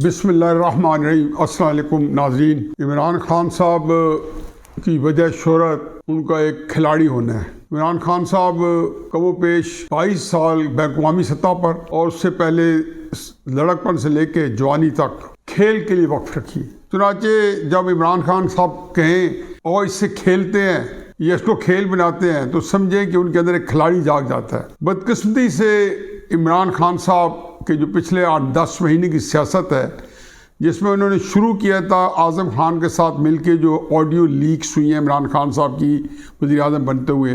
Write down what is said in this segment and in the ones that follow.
बिस्मिल्लाहिर्रहमानिर्रहीम। अस्सलाम वालेकुम नाज़रीन। इमरान खान साहब की वजह शोहरत उनका एक खिलाड़ी होना है। इमरान खान साहब कमो पेश 22 साल बैकवामी सतह पर और उससे पहले लड़कपन से लेके जवानी तक खेल के लिए वक्त रखी। चुनाचे जब इमरान खान साहब कहें और इससे खेलते हैं या इसको खेल बनाते हैं तो समझें कि उनके अंदर एक खिलाड़ी जाग जाता है। बदकिस्मती से इमरान खान साहब के जो पिछले 8-10 महीने की सियासत है, जिसमें उन्होंने शुरू किया था आज़म खान के साथ मिलके जो ऑडियो लीक्स हुई हैं इमरान खान साहब की वज़ीर आज़म बनते हुए,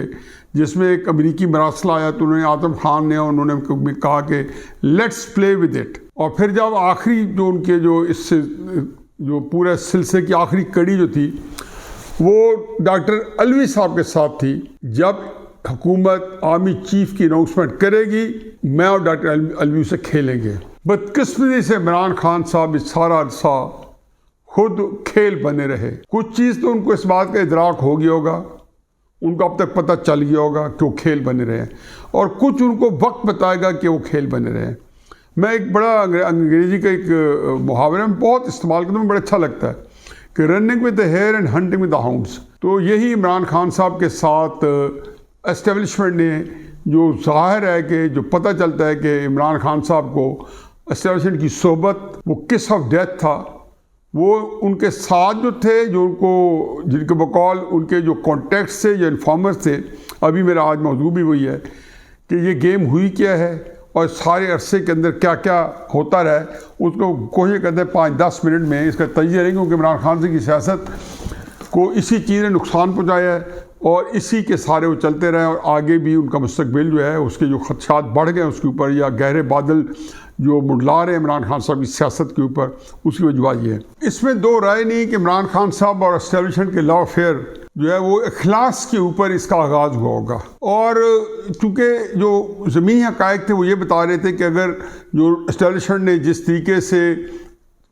जिसमें एक अमरीकी मरासला आया तो उन्होंने आज़म खान ने उन्होंने कहा कि लेट्स प्ले विद इट। और फिर जब आखिरी जो उनके जो इससे जो पूरे सिलसिले की आखिरी कड़ी जो थी वो डॉक्टर अलवी साहब के साथ थी, जब हुकूमत आर्मी चीफ की अनाउंसमेंट करेगी मैं और डॉक्टर अलवी से खेलेंगे। बदकिस्मती से इमरान खान साहब इस सारा अरसा खुद खेल बने रहे। कुछ चीज़ तो उनको इस बात का इदराक हो गया होगा, उनको अब तक पता चल गया होगा कि वो खेल बने रहे, और कुछ उनको वक्त बताएगा कि वो खेल बने रहे। मैं एक बड़ा अंग्रेजी का एक मुहावरा में बहुत इस्तेमाल करता हूँ, बड़ा अच्छा लगता है कि running with the hare and hunting with the hounds. तो यही इमरान खान साहब के साथ एस्टेब्लिशमेंट ने जो ज़ाहिर है कि जो पता चलता है कि इमरान खान साहब को एस्टेब्लिशमेंट की सोबत वो किस ऑफ डेथ था, वो उनके साथ जो थे, जो उनको जिनके बकौल उनके जो कॉन्टेक्ट्स थे, जो इन्फॉर्मर्स थे। अभी मेरा आज मौजू भी वही है कि ये गेम हुई क्या है और सारे अरसे के अंदर क्या क्या होता रहा, उसको कोशिश करते हैं 5-10 मिनट में इसका तजिया रहेंगे, क्योंकि इमरान खान साहब की सियासत को इसी चीज़ ने नुकसान पहुँचाया है और इसी के सारे वो चलते रहे, और आगे भी उनका मुस्तकबिल जो है उसके जो खदशात बढ़ गए उसके ऊपर, या गहरे बादल जो मुडला रहे हैं इमरान खान साहब की सियासत के ऊपर, उसकी वजह ये है। इसमें दो राय नहीं कि इमरान खान साहब और एस्टेब्लिशमेंट के लॉ फेयर जो है वो इखलास के ऊपर इसका आगाज़ हुआ होगा। और चूँकि जो ज़मीनी हक़ाइक़ थे वो ये बता रहे थे कि अगर जो एस्टेब्लिशमेंट ने जिस तरीके से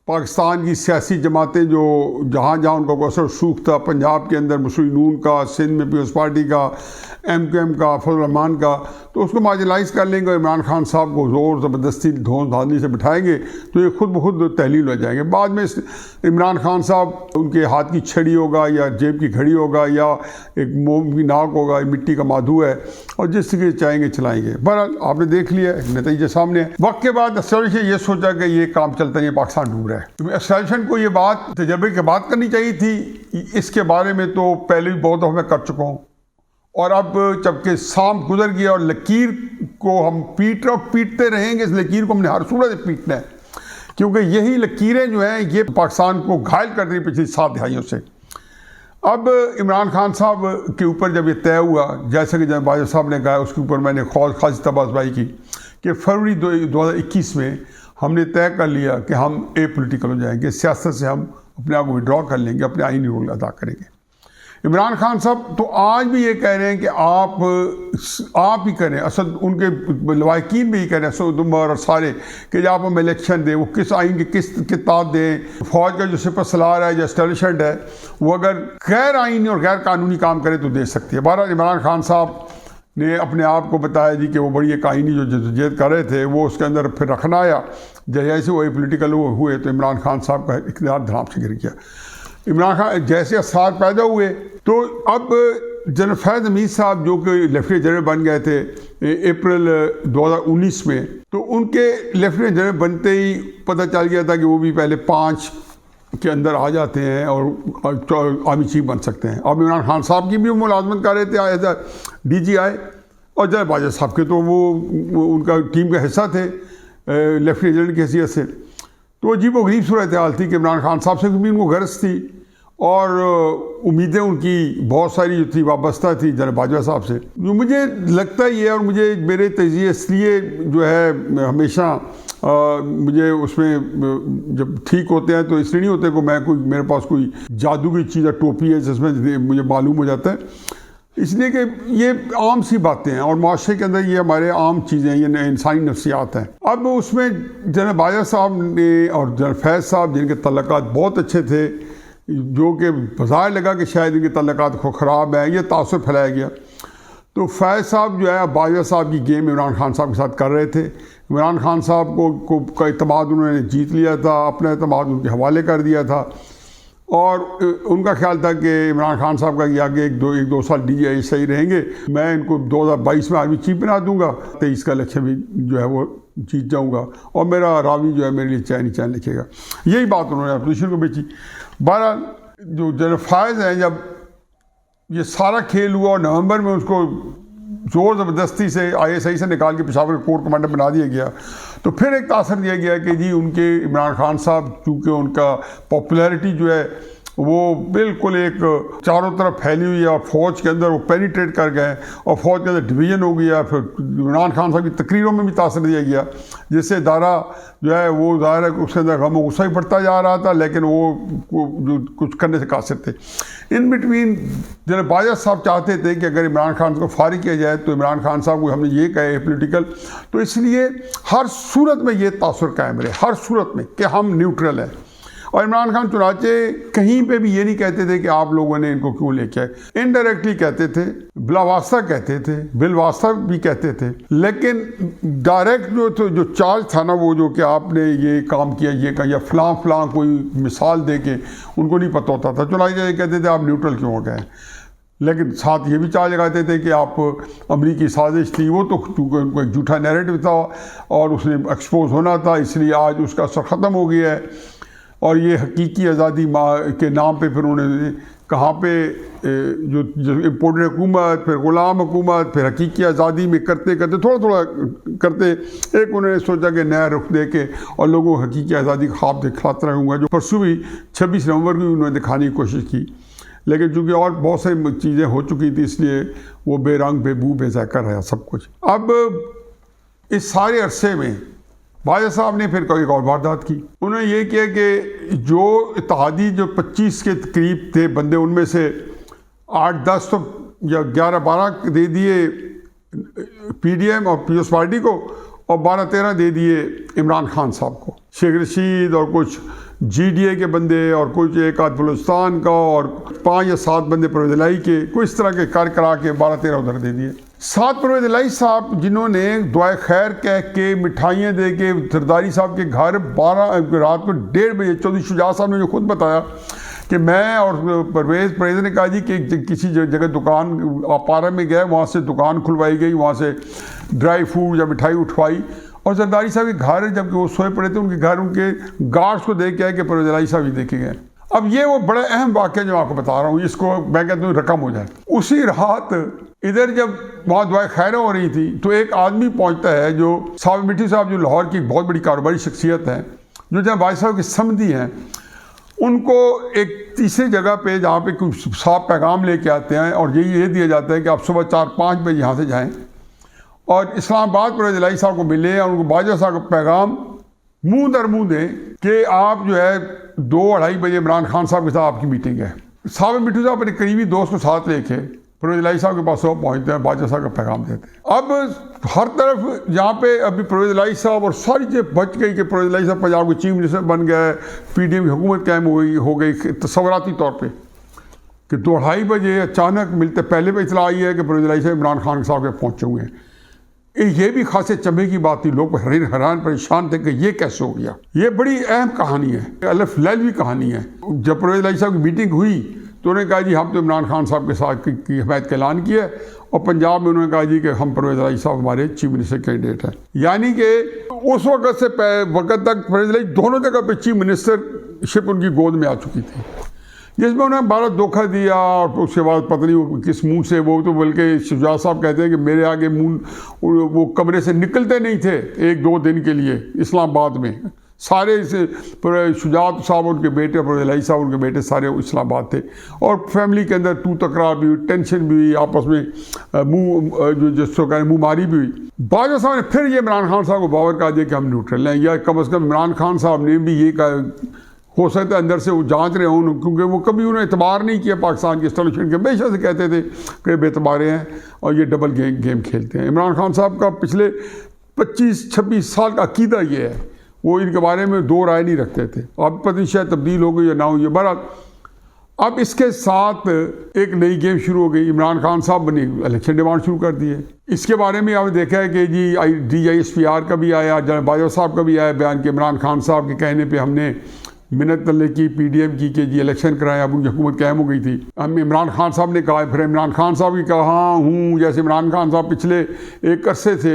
पाकिस्तान की सियासी जमातें जो जहाँ जहाँ उनका असर सूख था, पंजाब के अंदर मुस्लिम नून का, सिंध में पीपल्स पार्टी का, MQM का, फजल रहमान का, तो उसको मार्जिनलाइज कर लेंगे और इमरान खान साहब को ज़ोर ज़बरदस्ती धोस धांधली से बिठाएंगे तो ये खुद ब खुद तहलील हो जाएंगे। बाद में इमरान खान साहब उनके हाथ की छड़ी होगा या जेब की घड़ी होगा या एक मोम की नाक होगा, मिट्टी का माधु है, और जिस तरीके चाहेंगे चलाएंगे। बहरहाल आपने देख लिया, नतीजे सामने है। वक्त के बाद एस्टेब्लिशमेंट ये सोचा कि ये काम चलता नहीं, पाकिस्तान डूब रहा है। एस्टेब्लिशमेंट को ये बात तजर्बे के बाद करनी चाहिए थी। इसके बारे में तो पहले भी बहुत दफ़ा मैं कर चुका हूँ, और अब जबकि शाम गुजर गया और लकीर को हम पीटते रहेंगे, इस लकीर को हमने हर सूरत से पीटना है, क्योंकि यही लकीरें जो हैं ये पाकिस्तान को घायल कर रही पिछली 7 दहाइयों से। अब इमरान खान साहब के ऊपर जब ये तय हुआ, जैसे कि जब बाजवा साहब ने कहा, उसके ऊपर मैंने खासी तबासबाई की कि फरवरी 2021 में हमने तय कर लिया कि हम एपॉलिटिकल हो जाएंगे, सियासत से हम अपने आप को विड्रॉ कर लेंगे, अपने आईनी रोल अदा करेंगे। इमरान खान साहब तो आज भी ये कह रहे हैं कि आप ही करें, असद उनके लवाकिन भी ये कह रहे हैं, असद उमर और सारे, कि जब हम इलेक्शन दें, वो किस आइन के किस किताब दें। फौज का जो सिपह सलार है, जो एस्टेब्लिशमेंट है, वो अगर गैर आइनी और गैर कानूनी काम करे तो दे सकती है। बहरहाल इमरान खान साहब ने अपने आप को बताया जी कि वो बड़ी एक आइनी जो जद्दोजहद कर रहे थे वो उसके अंदर फिर रखना आया। जैसे वो पॉलिटिकल हुए तो इमरान खान साहब का इक़्तिदार धड़ाम से गिर गया। इमरान खान जैसे असरार पैदा हुए तो अब जनरल फैज़ हमीद साहब जो कि लेफ्टिनेंट जनरल बन गए थे अप्रैल 2019 में, तो उनके लेफ्टिनेंट जनरल बनते ही पता चल गया था कि वो भी पहले 5 के अंदर आ जाते हैं और आर्मी चीफ बन सकते हैं। अब इमरान खान साहब की भी मुलाजमत कर रहे थे एज अ DGI, और जनरल बाजवा साहब के तो वो उनका टीम का हिस्सा थे लेफ्टिनेंट जनरल की हैसियत से। तो अजीब व गरीब सूरत हाल थी कि इमरान खान साहब से भी उनको गर्ज थी और उम्मीदें उनकी बहुत सारी जो थी वाबस्ता थी जनरल बाजवा साहब से। जो मुझे लगता ही है, और मुझे मेरे तजिए इसलिए जो है हमेशा मुझे उसमें जब ठीक होते हैं तो इसलिए नहीं होते कि मैं कोई मेरे पास कोई जादू की चीज़ टोपी है जिसमें मुझे मालूम हो जाता है, इसलिए कि ये आम सी बातें हैं और माशरे के अंदर ये हमारे आम चीज़ें, ये इंसानी नफ्सियात हैं। अब उसमें जनरल बाजवा साहब ने और जनरल फैज़ साहब जिनके तल्लुकात बहुत अच्छे थे, जो कि बाजार लगा कि शायद इनके तल्लुकात ख़राब है, ये तासुर फैलाया गया, तो फैज़ साहब जो है बाजवा साहब की गेम इमरान खान साहब के साथ कर रहे थे। इमरान खान साहब को का एतमाद उन्होंने जीत लिया था, अपना एतमाद उनके हवाले कर दिया था और उनका ख्याल था कि इमरान खान साहब का कि आगे एक दो साल DI सही रहेंगे, मैं इनको 2022 में आर्मी चीफ बना दूंगा, 23 का इलेक्शन भी जो है वो जीत जाऊंगा और मेरा रावी जो है मेरे लिए चैन ही चैन लिखेगा। यही बात उन्होंने अपोजिशन को बेची। 12 जो जनरल फायज़ हैं, जब ये सारा खेल हुआ और नवंबर में उसको ज़ोर ज़बरदस्ती से ISI से निकाल के पेशावर कोर कमांडर बना दिया गया, तो फिर एक तासर दिया गया कि जी उनके इमरान खान साहब चूँकि उनका पॉपुलैरिटी जो है वो बिल्कुल एक चारों तरफ फैली हुई है और फ़ौज के अंदर वो पेनिट्रेट कर गए और फ़ौज के अंदर डिवीज़न हो गया। फिर इमरान खान साहब की तकरीरों में भी तासर दिया गया, जिससे दायरा जो है वो ज़ाहिर है कि उसके अंदर गम गुस्सा ही बढ़ता जा रहा था, लेकिन वो जो कुछ करने से कासिर थे। इन बिटवीन जनरल बाजवा साहब चाहते थे कि अगर इमरान खान को फारिग किया जाए तो इमरान खान साहब को हमने ये कहा है पॉलिटिकल, तो इसलिए हर सूरत में ये तासुर कायम रहे, हर सूरत में कि हम न्यूट्रल हैं। और इमरान खान चुनाचे कहीं पे भी ये नहीं कहते थे कि आप लोगों ने इनको क्यों लेके आए, इनडायरेक्टली कहते थे, बिलावास्ता कहते थे, बिलवास्ता भी कहते थे, लेकिन डायरेक्ट जो चार्ज था ना वो जो कि आपने ये काम किया, ये कहा या फलां कोई मिसाल दे के उनको नहीं पता होता था। चुनाचे ये कहते थे आप न्यूट्रल क्यों हो गए, लेकिन साथ ये भी चार्ज लगाते थे कि आप अमरीकी साजिश थी, वो तो चूँकि उनको एक झूठा नैरेटिव था और उसने एक्सपोज होना था, इसलिए आज उसका असर ख़त्म हो गया है और ये हकीकी आज़ादी के नाम पे फिर उन्होंने कहाँ पे जो इम्पोर्टेड हुकूमत, फिर ग़ुलाम हुकूमत, फिर हकीकी आज़ादी में करते करते थोड़ा करते एक उन्होंने सोचा कि नया रुख दे के और लोगों को हकीकी आज़ादी का ख्वाब दिखलाता रहूँगा, जो परसों भी 26 नवंबर को उन्होंने दिखाने की कोशिश की, लेकिन चूँकि और बहुत सारी चीज़ें हो चुकी थी इसलिए वो बेरंग बेबू बेज़ायका रहा सब कुछ। अब इस सारे अरसे में बाजवा साहब ने फिर एक और वारदात की। उन्होंने ये किया कि जो इत्तेहादी जो 25 के करीब थे बंदे, उनमें से 8-10 तो या 11-12 दे दिए PDM और पीपल्स पार्टी को और 12-13 दे दिए इमरान खान साहब को। शेख रशीद और कुछ GDA के बंदे और कुछ एक आध बलूचिस्तान का और 5 या 7 बंदे परवेज़ इलाही के, कोई इस तरह के कार्य करा के 12-13 उधर दे दिए। 7 परवेज़ इलाही साहब जिन्होंने दुआ खैर कह के मिठाइयाँ दे के जरदारी साहब के घर 12 रात को 1:30 बजे चौधरी शुजा साहब ने जो खुद बताया कि मैं और परवेज़ ने कहा जी कि किसी जगह दुकान पारा में गए, वहाँ से दुकान खुलवाई गई, वहाँ से ड्राई फ्रूट या मिठाई उठवाई और जरदारी साहब के घर जबकि वो सोए पड़े थे उनके घर उनके गार्ड्स को देख के आए कि परवेज़ इलाही साहब ही देखे गए। अब ये वो बड़ा अहम वाक़या जो आपको बता रहा हूँ, इसको मैं कहता हूँ रकम हो जाए। उसी रात इधर जब वहाँ दुआ खैर हो रही थी तो एक आदमी पहुँचता है जो साबिर मिट्टी साहब जो लाहौर की बहुत बड़ी कारोबारी शख्सियत हैं, जो जहाँ बाजवा साहब के समधी हैं, उनको एक तीसरी जगह पे जहाँ पे कुछ साफ पैगाम लेके आते हैं और ये दिया जाता है कि आप सुबह 4-5 बजे यहाँ से जाएँ और इस्लामाबाद परवेज़ इलाही साहब को मिले और उनको बाजवा साहब का पैगाम मुँह दर मुँह दें कि आप जो है 2-2:30 बजे इमरान खान साहब के साथ आपकी मीटिंग है। साबिर मिट्टू साहब अपने करीबी दोस्त को साथ लेके परवेज़ इलाही साहब के पास वो पहुँचते हैं, बाजवा साहब का पैगाम देते हैं। अब हर तरफ जहाँ पे अभी परवेज़ इलाही साहब और सारी चीज़ें बच गई कि परवेज़ इलाही साहब पंजाब के चीफ मिनिस्टर बन गए, PDM की हुकूमत कायम हो गई तस्वराती तौर पर कि 2:30 बजे अचानक मिलते पहले पे इतला आई है कि परवेज़ इलाही साहब इमरान खान साहब के पहुँचे हुए हैं। ये भी खासे चंभे की बात थी, लोग हैरान परेशान थे कि ये कैसे हो गया। ये बड़ी अहम कहानी है, अलफ लैलवी कहानी है। जब परवेज़ इलाही साहब की मीटिंग हुई तो उन्होंने कहा जी हम तो इमरान खान साहब के साथ की हिमायत का ऐलान किया और पंजाब में उन्होंने कहा जी कि हम परवेज़ इलाही साहब हमारे चीफ मिनिस्टर कैंडिडेट हैं। यानी कि उस वक्त से वक्त तक परवेज़ इलाही दोनों जगह पर चीफ मिनिस्टरशिप उनकी गोद में आ चुकी थी, जिसमें उन्होंने भारत धोखा दिया और उसके बाद पता नहीं किस मुंह से, वो तो बल्कि शुजा साहब कहते हैं कि मेरे आगे मुंह वो कमरे से निकलते नहीं थे 1-2 दिन के लिए इस्लामाबाद में। सारे शुजात साहब उनके बेटे, परवेज़ इलाही साहब उनके बेटे सारे इस्लामाबाद थे और फैमिली के अंदर तू तकरार भी हुई, टेंशन भी हुई, आपस में मुँह जिसको कहें मुँह मारी भी हुई। बाजवा साहब ने फिर ये इमरान खान साहब को बावर कहा दिया कि हम न्यूट्रल हैं, या कम अज़ कम इमरान खान साहब ने भी ये कहा, हो सकता है अंदर से वो जांच रहे हों, क्योंकि वो कभी उन्होंने एतबार नहीं किया पाकिस्तान के एस्टेब्लिशमेंट के, हमेशा से कहते थे कि बेतबारे हैं और ये डबल गेम खेलते हैं। इमरान खान साहब का पिछले 25-26 साल का अकीदा ये है, वो इनके बारे में 2 राय नहीं रखते थे। अब पता नहीं शायद तब्दील हो गई या ना हो, ये बहरहाल अब इसके साथ एक नई गेम शुरू हो गई। इमरान खान साहब ने इलेक्शन डिमांड शुरू कर दिए। इसके बारे में आपने देखा है कि जी DGSPR का भी आया, जनरल बाजवा साहब का भी आया बयान कि इमरान खान साहब के कहने पे हमने मिन्नत तल्ले की PDM की कि जी इलेक्शन कराएं, अब उनकी हुकूमत कायम हो गई थी। हम इमरान खान साहब ने कहा, फिर इमरान खान साहब भी कहा हूँ, जैसे इमरान खान साहब पिछले एक अरसे से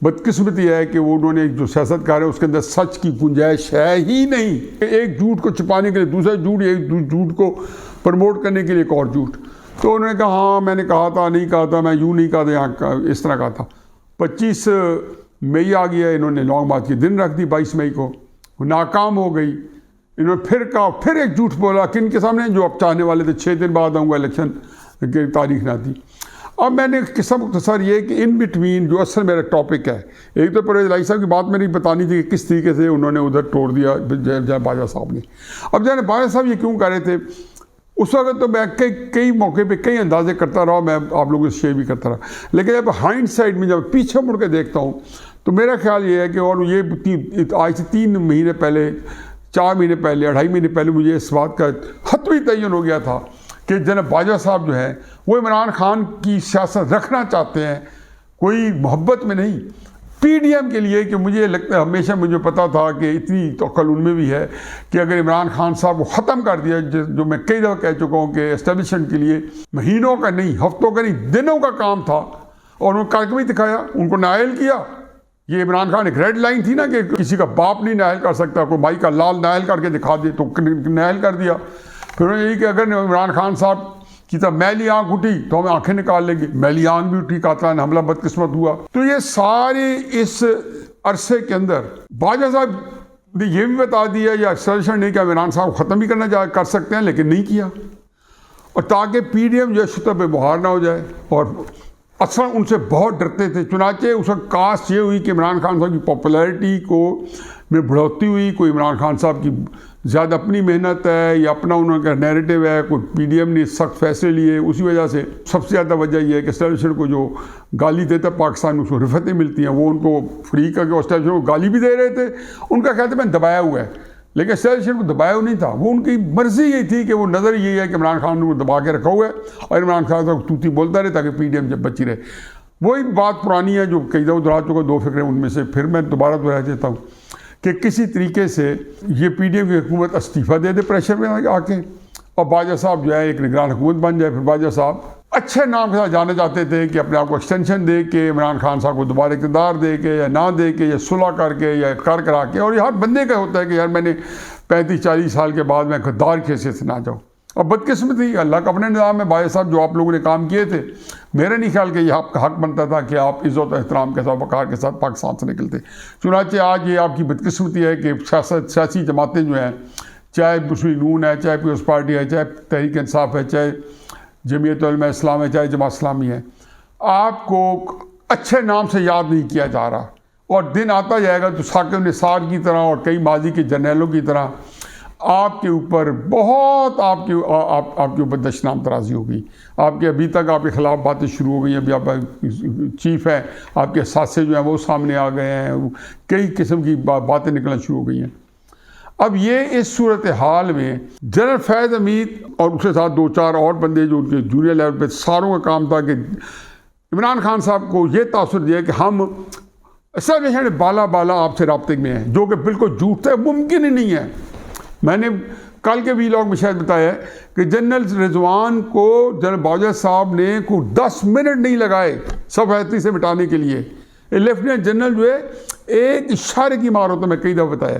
बदकिस्मती है कि वो उन्होंने जो सियासत कर रहे हैं उसके अंदर सच की गुंजाइश है ही नहीं। एक झूठ को छुपाने के लिए दूसरा झूठ, एक झूठ को प्रमोट करने के लिए एक और झूठ। तो उन्होंने कहा हाँ मैंने कहा था, नहीं कहा था, मैं यूँ नहीं कहा था, यहाँ इस तरह कहा था। 25 मई आ गया, इन्होंने लॉन्ग मार्च के दिन रख दी 22 मई को, नाकाम हो गई। इन्होंने फिर कहा, फिर एक झूठ बोला किन के सामने, जो अब चाहने वाले थे 6 दिन बाद आऊँगा, इलेक्शन की तारीख ना दी। अब मैंने किस्सा मुख्तसर ये कि इन बिटवीन जो असल मेरा टॉपिक है, एक तो परवेज़ इलाही साहब की बात मेरी बतानी थी कि किस तरीके से उन्होंने उधर तोड़ दिया जनरल बाजवा साहब ने। अब जनरल बाजवा साहब ये क्यों कर रहे थे उस वक्त, तो मैं कई मौके पे कई अंदाजे करता रहा, मैं आप लोगों से शेयर भी करता रहा, लेकिन जब हाइंड साइड में जब पीछे मुड़ के देखता हूँ तो मेरा ख्याल ये है कि, और ये आज से 3 महीने पहले, 4 महीने पहले, 2.5 महीने पहले मुझे इस बात का हतमी तयन हो गया था कि जनरल बाजवा साहब जो है वो इमरान खान की सियासत रखना चाहते हैं, कोई मोहब्बत में नहीं, PDM के लिए। कि मुझे लगता है, हमेशा मुझे पता था कि इतनी तो अक्ल उनमें भी है कि अगर इमरान खान साहब को ख़त्म कर दिया, जो मैं कई दफ़ा कह चुका हूँ कि एस्टेब्लिशमेंट के लिए महीनों का नहीं, हफ्तों का नहीं, दिनों का काम था, और उन्होंने करके भी दिखाया, उनको नायल किया। ये इमरान खान एक रेड लाइन थी ना कि किसी का बाप नहीं नायल कर सकता, कोई भाई का लाल नायल करके दिखा दे, तो नायल कर दिया। फिर उन्होंने यही कि अगर इमरान खान साहब की तब मैली आँख उठी तो हमें आंखें निकाल लेंगे, मैली आँख भी उठी, कातलाना हमला बदकिस्मत हुआ। तो ये सारे इस अरसे के अंदर बाजवा साहब ने यह भी बता दिया या सजेशन नहीं कि इमरान साहब ख़त्म भी कर सकते हैं, लेकिन नहीं किया, और ताकि PDM जो है सतह पे बुहार ना हो जाए। और असल उनसे बहुत डरते थे, चुनाचे उस वक्त कास्ट ये हुई कि इमरान खान साहब की पॉपुलैरिटी को में बढ़ोतरी हुई, कोई इमरान खान साहब की ज़्यादा अपनी मेहनत है या अपना उनका नैरेटिव है, कोई PDM ने सख्त फैसले लिए, उसी वजह से सबसे ज़्यादा वजह यह है कि एस्टेब्लिशमेंट को जो गाली देता है पाकिस्तान में उसको रिफतें मिलती हैं, वो उनको फ्री करके एस्टेब्लिशमेंट को गाली भी दे रहे थे। उनका ख्याल था मैं दबाया हुआ है, लेकिन एस्टेब्लिशमेंट को दबाया नहीं था, वो उनकी मर्जी यही थी कि वो नज़र यही है कि इमरान खान को दबा के रखा हुआ है और इमरान खान साहब तूती बोलता रहे ताकि PDM जब बची रहे। वही बात पुरानी है जो कई दफ़ा दोहरा चुका, 2 फिक्रें उनमें से फिर मैं दोबारा दोहरा देता हूँ कि किसी तरीके से ये PDM की हुकूमत इस्तीफ़ा दे दे प्रेशर में आके, और बाजवा साहब जो है एक निगरान हुकूमत बन जाए। फिर बाजवा साहब अच्छे नाम के साथ जाने जाते थे कि अपने आप को एक्सटेंशन दे के इमरान खान साहब को दोबारा इक़्तिदार दे के या ना दे के या सुलह करके या कर करा के, और ये हर बंदे का होता है कि यार मैंने 35-40 साल के बाद मैं गद्दार की हैसियत से ना जाऊँ। और बदकिस्मती अल्लाह का अपने निज़ाम में बाजवा साहब जो आप लोगों ने काम किए थे, मेरा नहीं ख्याल कि यह आपका हक बनता था कि आप इज़्ज़त एहतराम के साथ वक़ार के साथ पाकिस्तान से निकलते। चुनांचे आज ये आपकी बदकिस्मती है कि सियासी जमातें जो हैं, चाहे मुस्लिम नून है, चाहे पीपल्स पार्टी है, चाहे तहरीक इंसाफ है, चाहे जमीयत उलमा इस्लाम है, चाहे जमात इस्लामी है, आपको अच्छे नाम से याद नहीं किया जा रहा, और दिन आता जाएगा तो साकिब निसार की तरह और कई माजी के जर्नैलों की तरह आपके ऊपर बहुत आपके ऊपर दशनाम तराजी होगी। आपके अभी तक आपके ख़िलाफ़ बातें शुरू हो गई हैं, अभी आप चीफ हैं, आपके साथी जो हैं वो सामने आ गए हैं, कई किस्म की बातें निकलना शुरू हो गई हैं। अब ये इस सूरत हाल में जनरल फैज़ हमीद और उसके साथ 2-4 और बंदे जो उनके जूनियर लेवल पे, सारों का काम था कि इमरान खान साहब को ये तासुर दिया कि हम एस्टेब्लिशमेंट बाला आपसे राब्ते में हैं, जो कि बिल्कुल झूठ है, मुमकिन ही नहीं है। मैंने कल के व्लॉग में शायद बताया कि जनरल रिजवान को जनरल बाजवा साहब ने को 10 मिनट नहीं लगाए सफ़ैती से मिटाने के लिए। लेफ्टिनेंट जनरल जो है एक इशारे की मार होता, मैं कई दफ़ा बताया।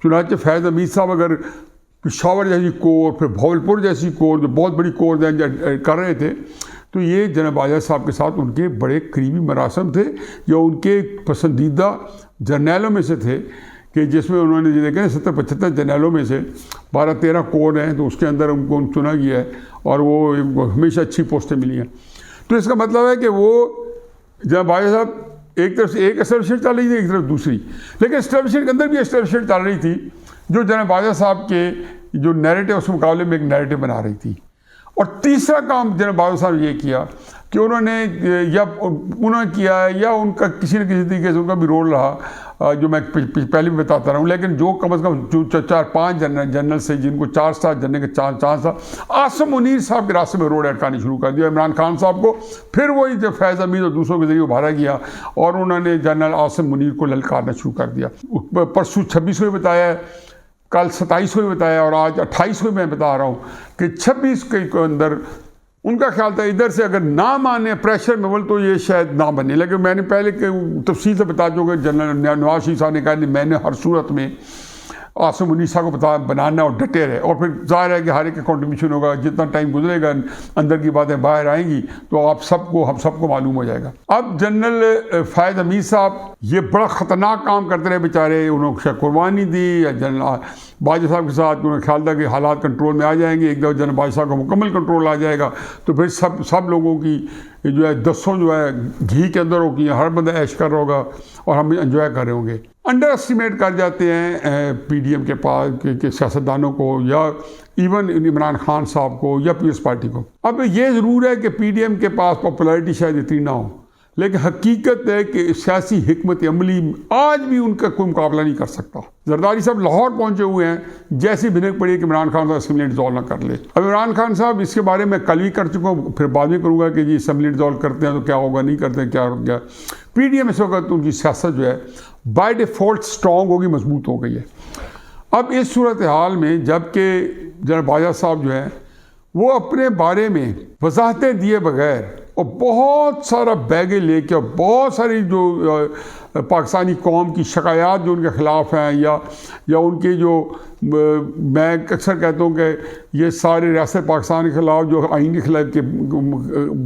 चुनांचे फैज़ हमीद साहब अगर पिशावर जैसी कोर, फिर भावलपुर जैसी कोर जो बहुत बड़ी कोर कर रहे थे, तो ये जनरल बाजवा साहब के साथ उनके बड़े करीबी मरासम थे, जो उनके पसंदीदा जर्नैलों में से थे, कि जिसमें उन्होंने देखे 70-75 जर्नैलों में से 12-13 कोर हैं, तो उसके अंदर उनको चुना गया है और वो हमेशा अच्छी पोस्टें मिली हैं। तो इसका मतलब है कि वो जब बाजवा साहब एक तरफ से एक एस्टेब्लिशमेंट चल रही थी, एक तरफ दूसरी, लेकिन एस्टेब्लिशमेंट के अंदर भी एस्टेब्लिशमेंट चल रही थी जो जनरल बाजवा साहब के जो नैरेटिव उसके मुकाबले में एक नैरेटिव बना रही थी। और तीसरा काम जनरल बाजवा साहब ने ये किया कि उन्होंने किया है या उनका किसी न किसी तरीके से उनका भी रोल रहा, जो मैं पहले भी बताता रहा हूँ। लेकिन जो कम से कम जो 4-5 जनरल से जिनको 4 स्टार जनरल के चांस था, आसिम मुनीर साहब के रास्ते में रोड अटकानी शुरू कर दिया इमरान खान साहब को। फिर वही जब फैज़ हमीद और दूसरों के जरिए उभारा गया और उन्होंने जनरल आसिम मुनीर को ललकारना शुरू कर दिया। परसों 26वें बताया, कल 27वें बताया और आज 28वें मैं बता रहा हूँ कि 26 के अंदर उनका ख्याल था इधर से अगर ना माने प्रेशर में बोल तो ये शायद ना बने। लेकिन मैंने पहले तफसील से बता चुका, जनरल नवाज शरीफ साहब ने कहा कि मैंने हर सूरत में आसिम मुनीर साहब को बनाना और डटे रहे। और फिर जाहिर है कि हर एक का कॉन्ट्रीब्यूशन होगा, जितना टाइम गुजरेगा अंदर की बातें बाहर आएंगी तो हम सबको मालूम हो जाएगा। अब जनरल फैज़ हमीद साहब ये बड़ा ख़तरनाक काम करते रहे बेचारे, उन्होंने कुर्बानी दी। या जनरल बाजवा साहब के साथ उन्हें ख्याल था कि हालात कंट्रोल में आ जाएंगे, एक दफ़ा जनरल बाजवा साहब का मुकम्मल कंट्रोल आ जाएगा तो फिर सब लोगों की जो है दसों जो है घी के अंदर होगी, हर बंदा ऐश कर रहा होगा और हम एंजॉय कर रहे होंगे। अंडर एस्टिमेट कर जाते हैं PDM के पास के सियासतदानों को या इवन इमरान खान साहब को या पीपल्स पार्टी को। अब ये ज़रूर है कि PDM के पास पॉपुलैरिटी शायद इतनी ना हो, लेकिन हकीकत है कि सियासी हिकमत अमली आज भी उनका कोई मुकाबला नहीं कर सकता। जरदारी साहब लाहौर पहुंचे हुए हैं, जैसी भिनक पड़ी कि इमरान खान साहब असम्बली डिसॉल्व ना कर ले। अब इमरान खान साहब इसके बारे में कल भी कर चुका हूँ, फिर बाद में करूँगा कि जी असम्बली डिसॉल्व करते हैं तो क्या होगा, नहीं करते हैं क्या हो गया। PDM इस वक्त उनकी सियासत जो है बाय डिफ़ॉल्ट स्ट्रॉन्ग होगी, मजबूत हो गई है। अब इस सूरत हाल में जबकि जनरल बाजवा साहब जो है वो अपने बारे में वजाहतें दिए बगैर और बहुत सारा बैगे लेके और बहुत सारी जो पाकिस्तानी कौम की शिकायत जो उनके ख़िलाफ़ हैं या उनके जो मैं अक्सर कहता हूँ कि ये सारे रियासत पाकिस्तान के ख़िलाफ़ जो आइन के खिलाफ के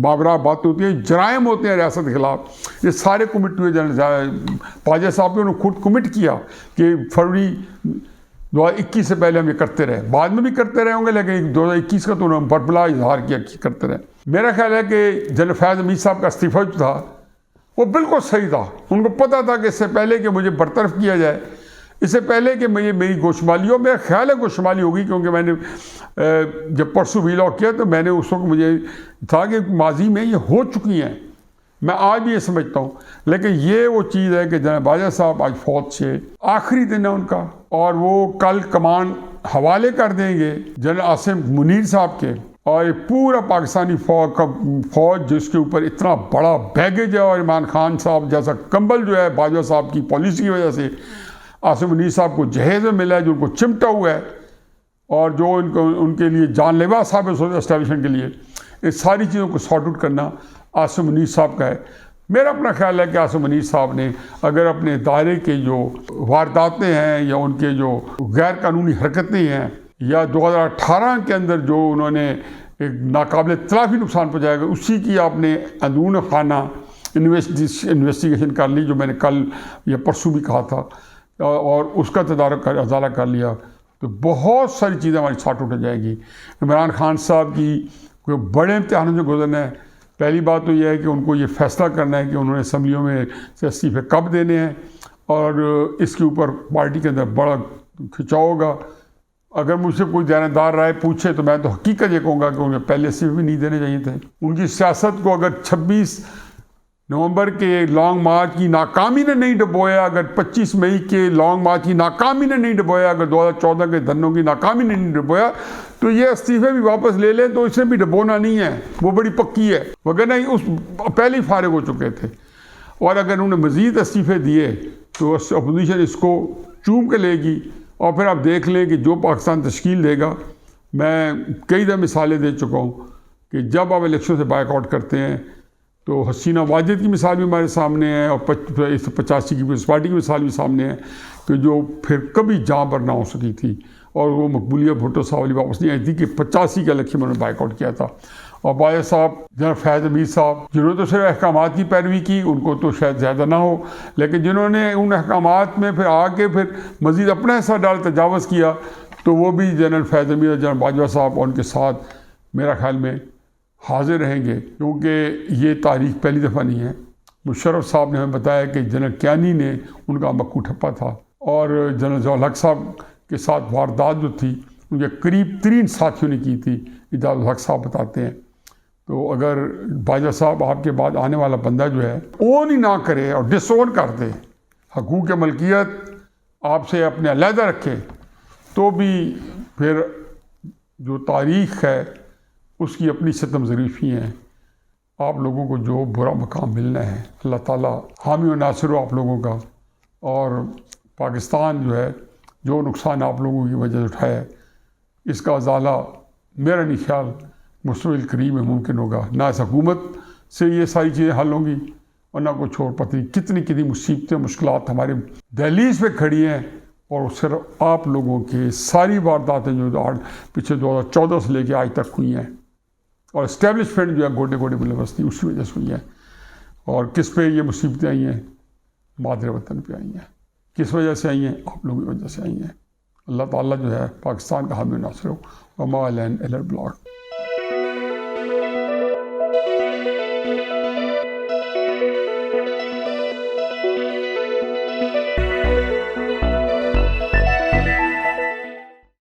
बाबरा बात होती है, जराइम होते हैं रियासत के ख़िलाफ़, ये सारे कमिट हुए। जनरल बाजवा साहब ने उन्होंने खुद कमिट किया कि फरवरी 2021 से पहले हम ये करते रहे, बाद में भी करते रहे होंगे, लेकिन 2021 का तो उन्होंने बरबला इजहार किया कि करते रहे। मेरा ख्याल है कि जनरल फैज़ हमीद साहब का इस्तीफ़ा जो था वो बिल्कुल सही था। उनको पता था कि इससे पहले कि मुझे बरतरफ किया जाए, इससे पहले कि मेरी गोशमाली हो, मेरा ख्याल है गोशमाली होगी, क्योंकि मैंने जब परसों वीलॉग किया तो मैंने उस वक्त मुझे था कि माजी में ये हो चुकी हैं, मैं आज भी ये समझता हूँ। लेकिन ये वो चीज़ है कि जनरल बाजवा साहब आज फौज से आखिरी दिन है उनका और वो कल कमान हवाले कर देंगे जनरल आसिम मुनीर साहब के। और ये पूरा पाकिस्तानी फौज जिसके ऊपर इतना बड़ा बैगेज है और इमरान खान साहब जैसा कंबल जो है बाजवा साहब की पॉलिसी की वजह से आसिम मुनीर साहब को जहेज में मिला है, जो उनको चिमटा हुआ है और जो उनके लिए जानलेवा साबित हो एस्टेब्लिशमेंट के लिए, इस सारी चीज़ों को सॉर्ट आउट करना आसिम मुनीर साहब का है। मेरा अपना ख्याल है कि आसिम मुनीर साहब ने अगर अपने दायरे के जो वारदातें हैं या उनके जो गैर कानूनी हरकतें हैं या 2018 के अंदर जो उन्होंने एक नाकाबिल तलाफी नुकसान पहुँचाएगा, उसी की आपने अंदरून खाना इन्वेस्टिगेशन कर ली, जो मैंने कल या परसों भी कहा था, और उसका तदारक अजाला कर लिया तो बहुत सारी चीज़ें हमारी छाट उठ जाएगी। इमरान खान साहब की कोई बड़े इम्तिहानों से गुजरना है। पहली बात तो यह है कि उनको ये फैसला करना है कि उन्होंने असम्बलियों में से इस्तीफे कब देने हैं और इसके ऊपर पार्टी के अंदर बड़ा खिंचाव होगा। अगर मुझसे कोई जानदार राय पूछे तो मैं तो हकीकत ये कहूँगा कि उन्हें पहले से भी नहीं देने चाहिए थे। उनकी सियासत को अगर 26 नवंबर के लॉन्ग मार्च की नाकामी ने नहीं डुबोया, अगर 25 मई के लॉन्ग मार्च की नाकामी ने नहीं डुबोया, अगर 2014 के धरनों की नाकामी ने नहीं डुबोया, तो ये इस्तीफे भी वापस ले लें तो इसे भी डुबोना नहीं है, वो बड़ी पक्की है, वगैरह उस पहले ही फारिग हो चुके थे। और अगर उन्होंने मज़ीद इस्तीफे दिए तो अपोजिशन इसको चूम के लेगी और फिर आप देख लें कि जो पाकिस्तान तश्कील देगा। मैं कई दफ़ा मिसालें दे चुका हूँ कि जब आप इलेक्शन से बाइकआउट करते हैं तो हसीना वाजिद की मिसाल भी हमारे सामने है और 85 की पीपल्स पार्टी की मिसाल भी सामने है कि जो फिर कभी जहाँ पर ना हो सकी थी और वो मकबूलिया भुट्टो साहब वाली वापस नहीं आई थी कि 85 का इलेक्शन उन्होंने बाइकआउट किया था। और बाजवा साहब जनरल फैज़ हमीद साहब जिन्होंने तो सिर्फ अहकामात की पैरवी की, उनको तो शायद ज़्यादा ना हो, लेकिन जिन्होंने उन अहकामात में फिर आके फिर मज़ीद अपना हिस्सा डाल तजावज़ किया, तो वो भी जनरल फैज़ हमीद और जनरल बाजवा साहब उनके साथ मेरा ख्याल में हाजिर रहेंगे, क्योंकि ये तारीख पहली दफ़ा नहीं है। मुशर्रफ साहब ने हमें बताया कि जनरल क्यानी ने उनका मक्कू ठप्पा था और जनरल ज़ियाउल हक़ साहब के साथ वारदात जो थी उनके करीब 3 साथियों ने की थी, इजाज़ुल हक़ साहब बताते हैं। तो अगर बाजा साहब आपके बाद आने वाला बंदा जो है ओन ही ना करे और डिसोन कर दे, हकूक़ मलकियत आपसे अपने अलहदा रखे, तो भी फिर जो तारीख़ है उसकी अपनी सितम ज़रीफ़ी हैं। आप लोगों को जो बुरा मकाम मिलना है, अल्लाह ताला हामी और नासिर हो आप लोगों का। और पाकिस्तान जो है जो नुकसान आप लोगों की वजह से उठाया, इसका अजाला मेरा नहीं ख्याल मुस्तक़बिल करीब में मुमकिन होगा। ना इस हुकूमत से ये सारी चीज़ें हल होंगी और ना कुछ और। पता नहीं कितनी कितनी मुसीबतें मुश्किलात हमारे दहलीज पे खड़ी हैं, और सिर्फ आप लोगों की सारी वारदातें जो पिछले 2014 से लेकर आज तक हुई हैं, और इस्टेब्लिशमेंट जो है गोडे गोडे बंदोबस्ती उसकी वजह से हुई है। और किस पे ये मुसीबतें आई हैं? मादर वतन पे आई हैं। किस वजह से आई हैं? आप लोगों की वजह से आई हैं। अल्लाह ताला जो है पाकिस्तान का हामी नासिर हो। वमा अलैना इल्लल बलाग।